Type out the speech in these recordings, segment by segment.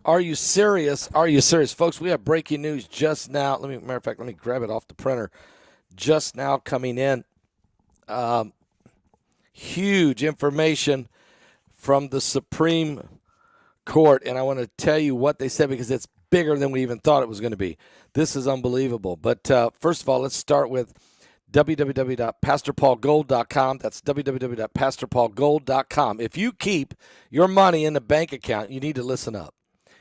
Are you serious? Are you serious? Folks, we have breaking news just now. Matter of fact, let me grab it off the printer. Just now coming in. Huge information from the Supreme Court, and I want to tell you what they said because it's bigger than we even thought it was going to be. This is unbelievable. But first of all, let's start with www.pastorpaulgold.com. That's www.pastorpaulgold.com. If you keep your money in the bank account, you need to listen up.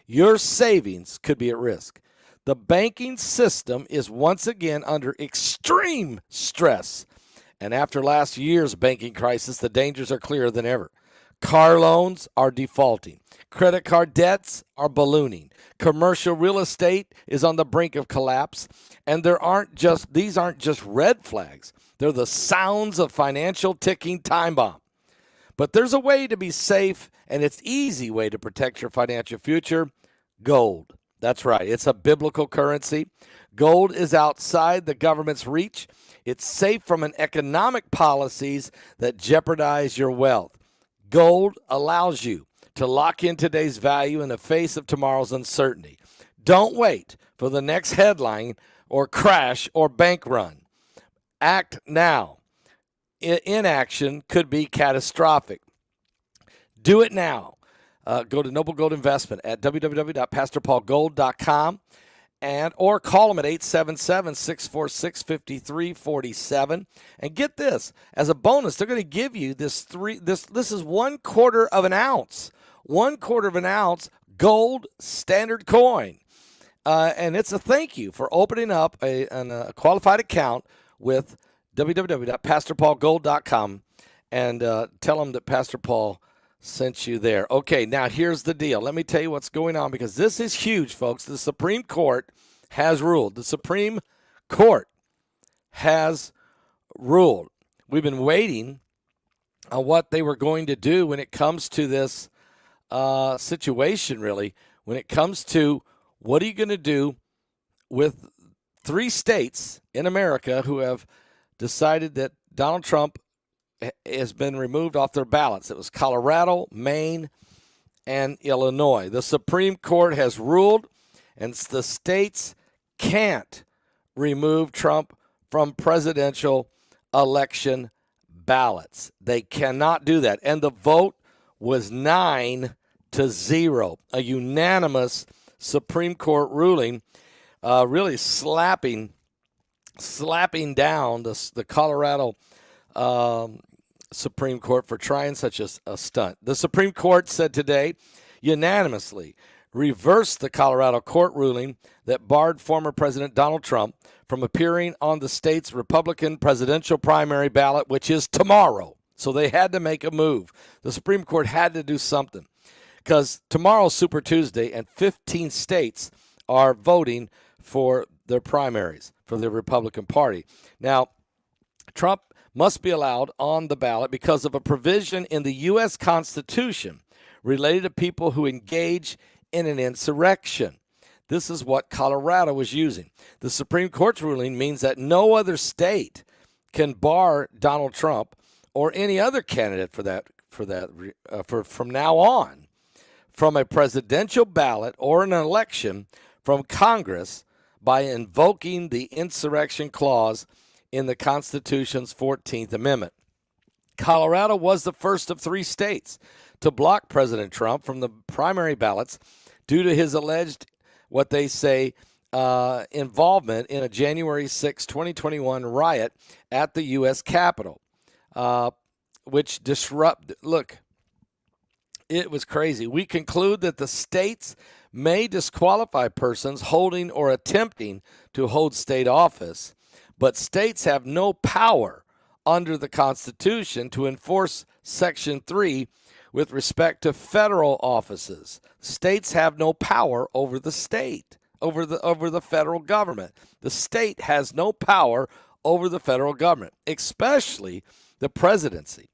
Your savings could be at risk. The banking system is once again under extreme stress. And after last year's banking crisis, the dangers are clearer than ever. Car loans are defaulting. Credit card debts are ballooning. Commercial real estate is on the brink of collapse. And these aren't just red flags. They're the sounds of financial ticking time bomb. But there's a way to be safe, and it's an easy way to protect your financial future. Gold. That's right. It's a biblical currency. Gold is outside the government's reach. It's safe from economic policies that jeopardize your wealth. Gold allows you to lock in today's value in the face of tomorrow's uncertainty. Don't wait for the next headline or crash or bank run. Act now. Inaction could be catastrophic. Do it now. Go to Noble Gold Investment at www.pastorpaulgold.com or call them at 877-646-5347. And get this, as a bonus, they're going to give you this is 1/4 of an ounce. 1/4 of an ounce gold standard coin. And it's a thank you for opening up a qualified account with www.pastorpaulgold.com and tell them that Pastor Paul sent you there. Okay, now here's the deal. Let me tell you what's going on because this is huge, folks. The Supreme Court has ruled. The Supreme Court has ruled. We've been waiting on what they were going to do when it comes to this situation, really. When it comes to what are you going to do with 3 states in America who have decided that Donald Trump has been removed off their ballots. It was Colorado, Maine, and Illinois. The Supreme Court has ruled, and the states can't remove Trump from presidential election ballots. They cannot do that. And the vote was 9-0, a unanimous Supreme Court ruling, really slapping down the Colorado Supreme Court for trying such a stunt. The Supreme Court said today, unanimously, reversed the Colorado court ruling that barred former President Donald Trump from appearing on the state's Republican presidential primary ballot, which is tomorrow. So they had to make a move. The Supreme Court had to do something because tomorrow's Super Tuesday and 15 states are voting for their primaries for the Republican Party. Now, Trump must be allowed on the ballot because of a provision in the U.S. Constitution related to people who engage in an insurrection. This is what Colorado was using. The Supreme Court's ruling means that no other state can bar Donald Trump or any other candidate from now on from a presidential ballot or an election from Congress by invoking the insurrection clause in the Constitution's 14th Amendment. Colorado was the first of 3 states to block President Trump from the primary ballots due to his alleged, what they say, involvement in a January 6, 2021 riot at the U.S. Capitol, which disrupted. Look, it was crazy. We conclude that the states may disqualify persons holding or attempting to hold state office, but states have no power under the Constitution to enforce Section 3 with respect to federal offices. States have no power over the state, over the federal government. The state has no power over the federal government, especially the presidency.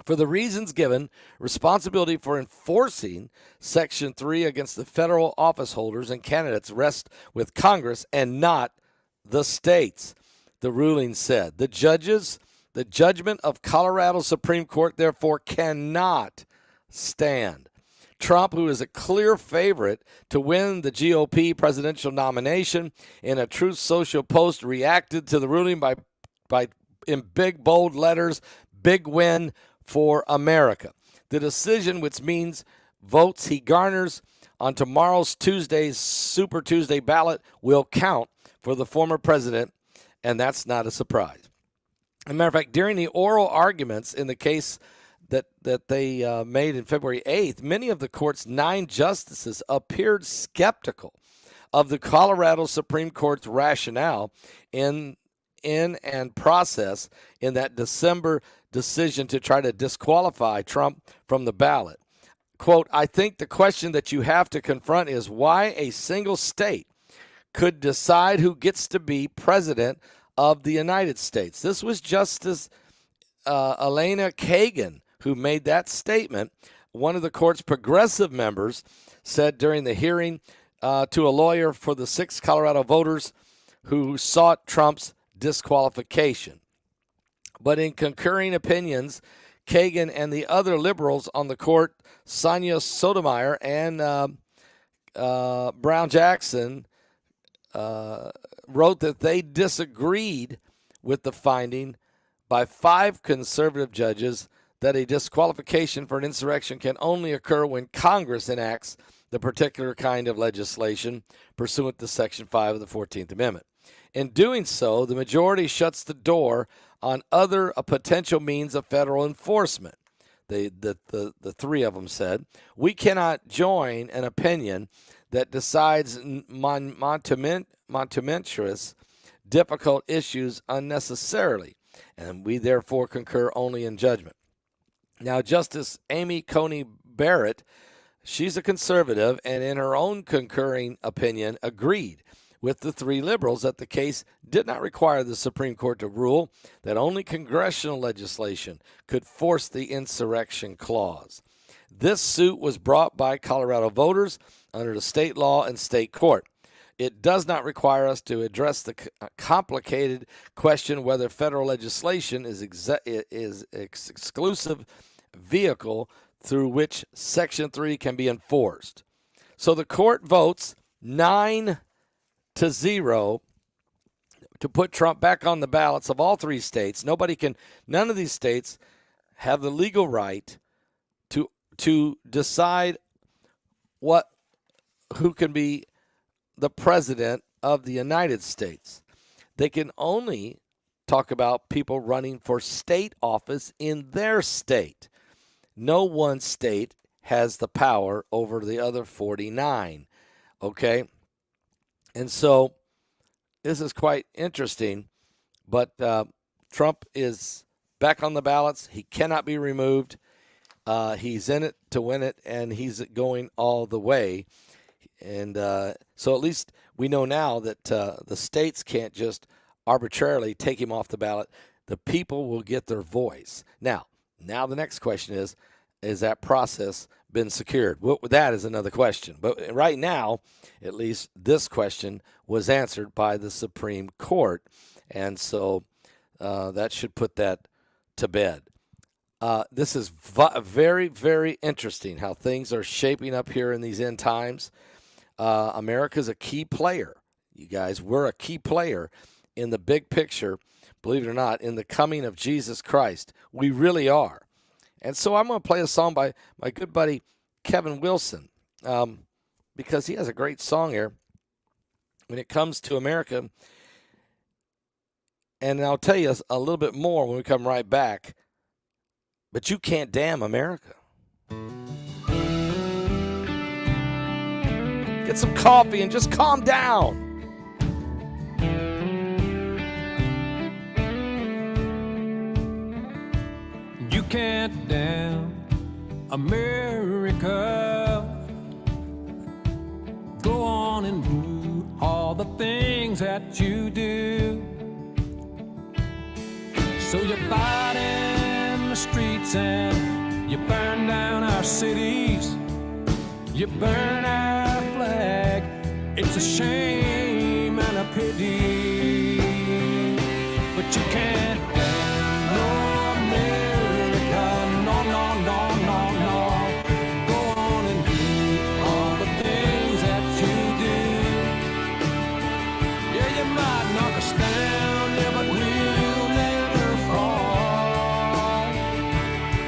For the reasons given, responsibility for enforcing Section 3 against the federal office holders and candidates rests with Congress and not the states, the ruling said. The judgment of Colorado Supreme Court, therefore, cannot stand. Trump, who is a clear favorite to win the GOP presidential nomination, in a Truth Social post reacted to the ruling by in big, bold letters, big win for America. The decision, which means votes he garners on tomorrow's Super Tuesday ballot, will count for the former president, and that's not a surprise. As a matter of fact, during the oral arguments in the case that they made in February 8th, many of the court's 9 justices appeared skeptical of the Colorado Supreme Court's rationale in and process in that December decision to try to disqualify Trump from the ballot. Quote, I think the question that you have to confront is why a single state could decide who gets to be president of the United States. This was Justice Elena Kagan who made that statement. One of the court's progressive members said during the hearing to a lawyer for the 6 Colorado voters who sought Trump's disqualification. But in concurring opinions, Kagan and the other liberals on the court, Sonia Sotomayor and Brown Jackson, wrote that they disagreed with the finding by 5 conservative judges that a disqualification for an insurrection can only occur when Congress enacts the particular kind of legislation pursuant to Section 5 of the 14th Amendment. In doing so, the majority shuts the door on other potential means of federal enforcement. The 3 of them said, we cannot join an opinion that decides monumentous, difficult issues unnecessarily, and we therefore concur only in judgment. Now, Justice Amy Coney Barrett, she's a conservative, and in her own concurring opinion agreed with the 3 liberals that the case did not require the Supreme Court to rule that only congressional legislation could force the insurrection clause. This suit was brought by Colorado voters under the state law and state court. It does not require us to address the complicated question whether federal legislation is exclusive vehicle through which Section 3 can be enforced. So the court votes 9-0 to put Trump back on the ballots of all 3 states. None of these states have the legal right to decide who can be the president of the United States. They can only talk about people running for state office in their state. No one state has the power over the other 49. Okay? And so this is quite interesting, but Trump is back on the ballots. He cannot be removed. He's in it to win it, and he's going all the way. And so at least we know now that the states can't just arbitrarily take him off the ballot. The people will get their voice. Now the next question is that process been secured? Well, that is another question. But right now, at least this question was answered by the Supreme Court. And so that should put that to bed. This is very, very interesting how things are shaping up here in these end times. America's a key player. You guys, we're a key player in the big picture, believe it or not, in the coming of Jesus Christ. We really are. And so I'm going to play a song by my good buddy Kevin Wilson because he has a great song here when it comes to America. And I'll tell you a little bit more when we come right back. But you can't damn America. Get some coffee and just calm down. You can't damn America. Go on and do all the things that you do. So you fight in the streets and you burn down our cities. You burn our flag. It's a shame and a pity. But you can't damn no America. No, no, no, no, no. Go on and do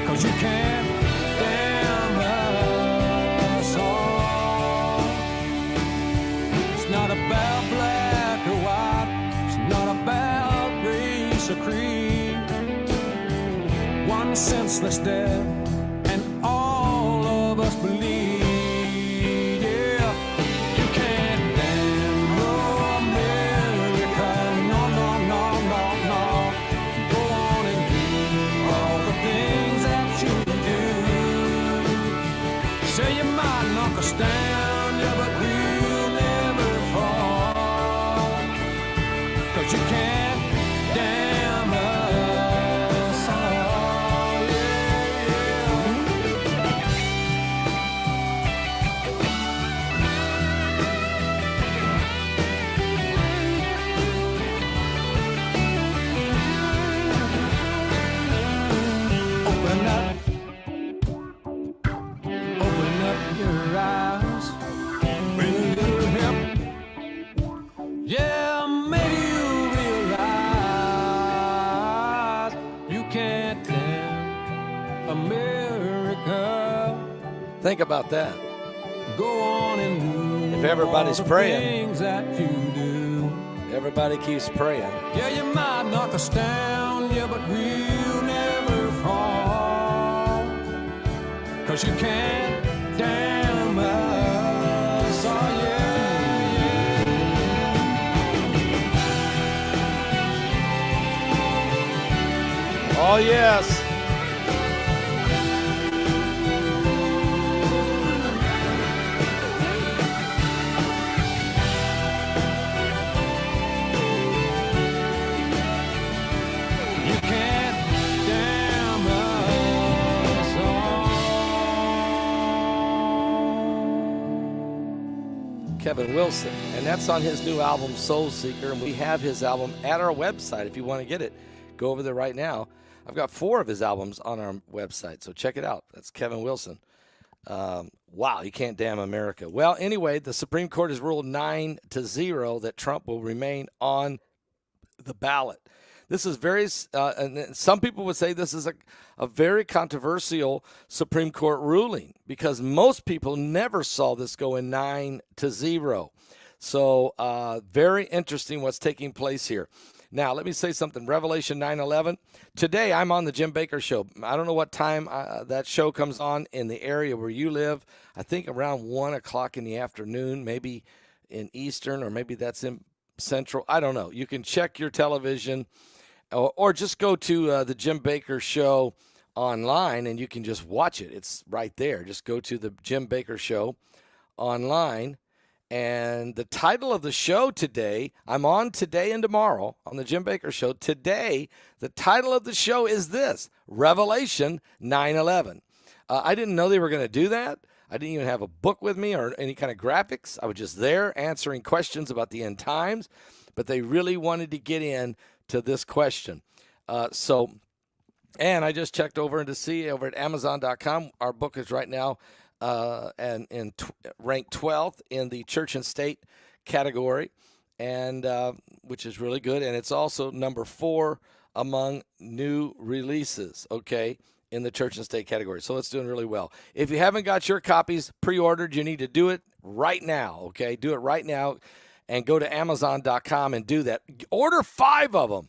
'cause you can't damn us all. It's not about black or white, it's not about race or creed. One senseless death, and all of us bleed. Yeah, you can't damn no America. No, no, no, no, no. Go on and do all the things that you do. Say you might knock us down, yeah, but we'll never fall. 'Cause you can't damn us all. Yeah, Open up your eyes with a little help. Yeah, maybe you'll realize you can't damn America. Think about that. Go on and do If everybody's all the praying. things that you do. Everybody keeps praying. Yeah, you might knock us down, yeah, but we'll never fall. 'Cause you can't damn us, oh yeah, yeah. Oh, yes. You can't damn us all. Kevin Wilson, and that's on his new album Soul Seeker, and we have his album at our website. If you want to get it, go over there right now. I've got 4 of his albums on our website, so check it out. That's Kevin Wilson. Wow, you can't damn America. Well, anyway, the Supreme Court has ruled 9-0 that Trump will remain on the ballot. This is and some people would say this is a very controversial Supreme Court ruling because most people never saw this go in 9-0. So very interesting what's taking place here. Now, let me say something. Revelation 9:11. Today, I'm on the Jim Baker Show. I don't know what time that show comes on in the area where you live. I think around 1 o'clock in the afternoon, maybe in Eastern, or maybe that's in Central. I don't know. You can check your television or just go to the Jim Baker Show online, and you can just watch it. It's right there. Just go to the Jim Baker Show online. And the title of the show today, I'm on today and tomorrow on the Jim Baker Show. Today, the title of the show is this, Revelation 9:11. I didn't know they were going to do that. I didn't even have a book with me or any kind of graphics. I was just there answering questions about the end times. But they really wanted to get in to this question. And I just checked over to see over at Amazon.com. Our book is right now ranked 12th in the church and state category, and which is really good. And it's also number 4 among new releases, okay, in the church and state category. So it's doing really well. If you haven't got your copies pre-ordered, you need to do it right now, okay? Do it right now and go to Amazon.com and do that. Order 5 of them,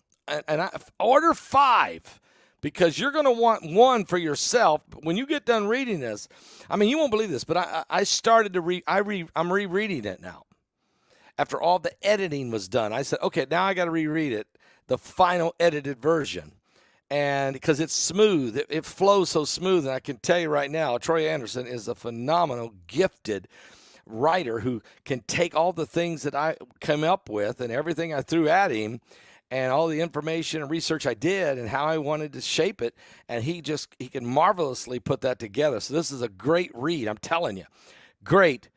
order 5. Because you're going to want one for yourself when you get done reading this. I mean, you won't believe this, but I started to read. I'm rereading it now. After all the editing was done, I said, okay, now I got to reread it, the final edited version, and because it's smooth, it flows so smooth. And I can tell you right now, Troy Anderson is a phenomenal, gifted writer who can take all the things that I come up with and everything I threw at him, and all the information and research I did and how I wanted to shape it, and he can marvelously put that together. So this is a great read, I'm telling you. Great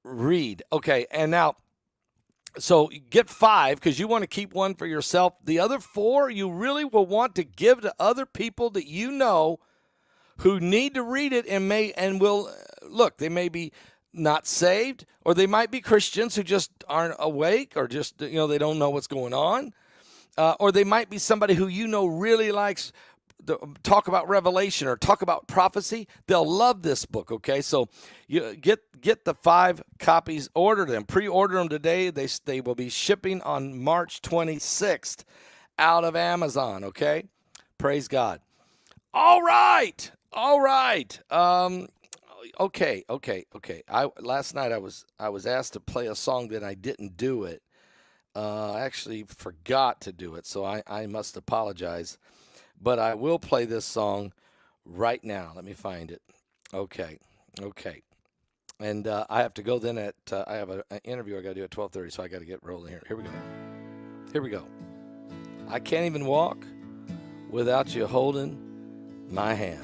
read. Okay, and now, so get 5 because you want to keep one for yourself. The other 4 you really will want to give to other people that you know who need to read it and will look, they may be not saved, or they might be Christians who just aren't awake, or just, they don't know what's going on, or they might be somebody who really likes talk about Revelation or talk about prophecy, they'll love this book, okay? So you get the 5 copies, order them, pre-order them today. They will be shipping on March 26th out of Amazon, okay? Praise God. All right. Okay. Last night I was asked to play a song that I didn't do it. I actually forgot to do it, so I must apologize. But I will play this song right now. Let me find it. Okay. And I have to go then at I have an interview I got to do at 12:30, so I got to get rolling here. Here we go. I can't even walk without you holding my hand.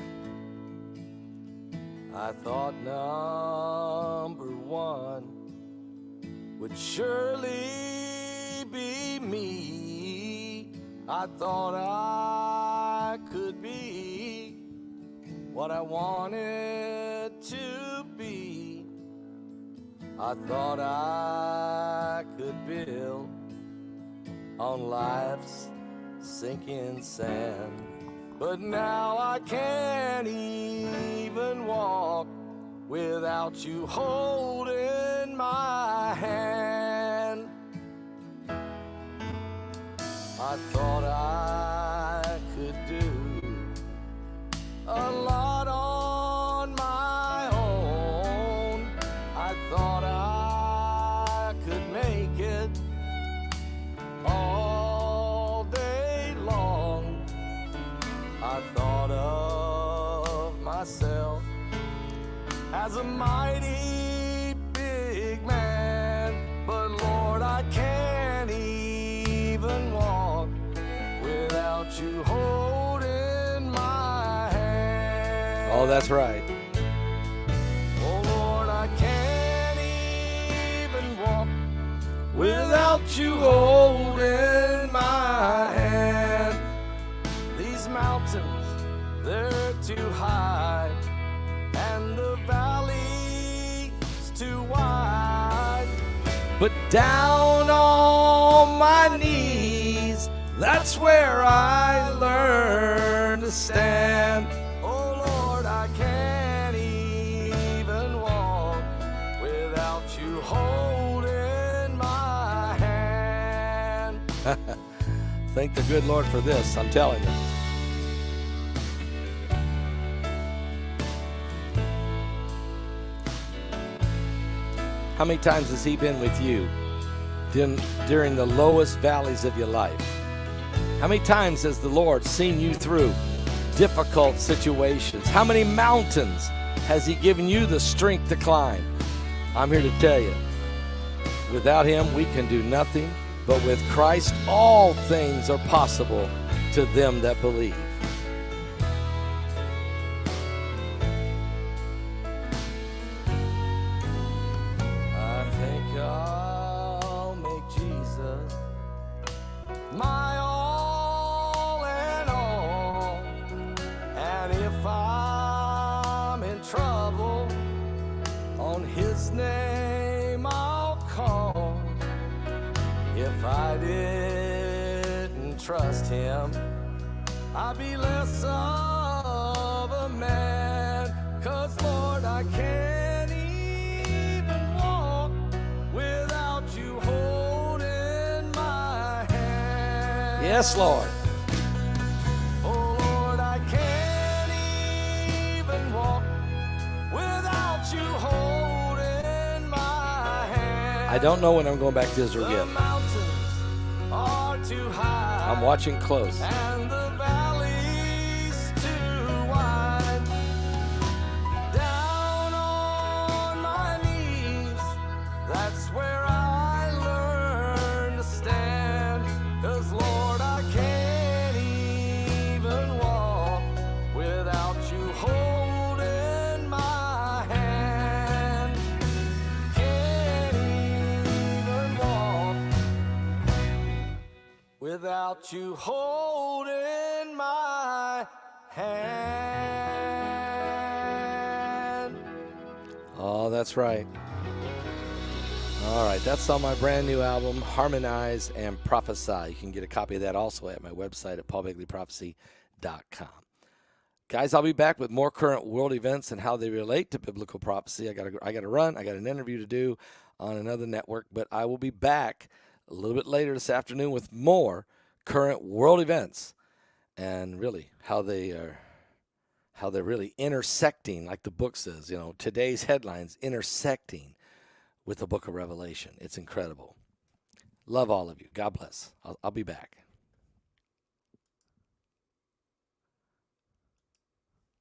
I thought number one would surely be me. I thought I could be what I wanted to be. I thought I could build on life's sinking sand. But now I can't even walk without you holding my hand. I thought I could do a lot on my own. I thought I could make it all day long. I thought of myself as a mighty big man, but Lord, I can't even walk without you holding my hand. Oh, that's right. Oh, Lord, I can't even walk without you holding my hand. These mountains, they're too high, and the valley's too wide. But down on my knees, that's where I learn to stand. Oh Lord, I can't even walk without you holding my hand. Thank the good Lord for this, I'm telling you. How many times has he been with you during the lowest valleys of your life? How many times has the Lord seen you through difficult situations? How many mountains has he given you the strength to climb? I'm here to tell you, without him we can do nothing, but with Christ all things are possible to them that believe. My all and all, and if I'm in trouble, on his name I'll call. If I didn't trust him, I'd be less of a man, 'cause Lord, I can't even walk without you holding my hand. Yes, Lord. Oh, Lord, I can't even walk without you holding my hand. I don't know when I'm going back to Israel yet. The mountains are too high. I'm watching close. And the valley's too wide. Down on my knees, that's where I learn to stand. 'Cause Lord, I can't even walk without you holding my hand. Can't even walk without you holding my hand. Oh, that's right. All right, that's on my brand new album, Harmonize and Prophesy. You can get a copy of that also at my website at paulbegleyprophecy.com. Guys, I'll be back with more current world events and how they relate to biblical prophecy. I got to run. I got an interview to do on another network, but I will be back a little bit later this afternoon with more current world events and really how they're really intersecting, like the book says, today's headlines intersecting with the book of Revelation. It's incredible. Love all of you. God bless. I'll be back.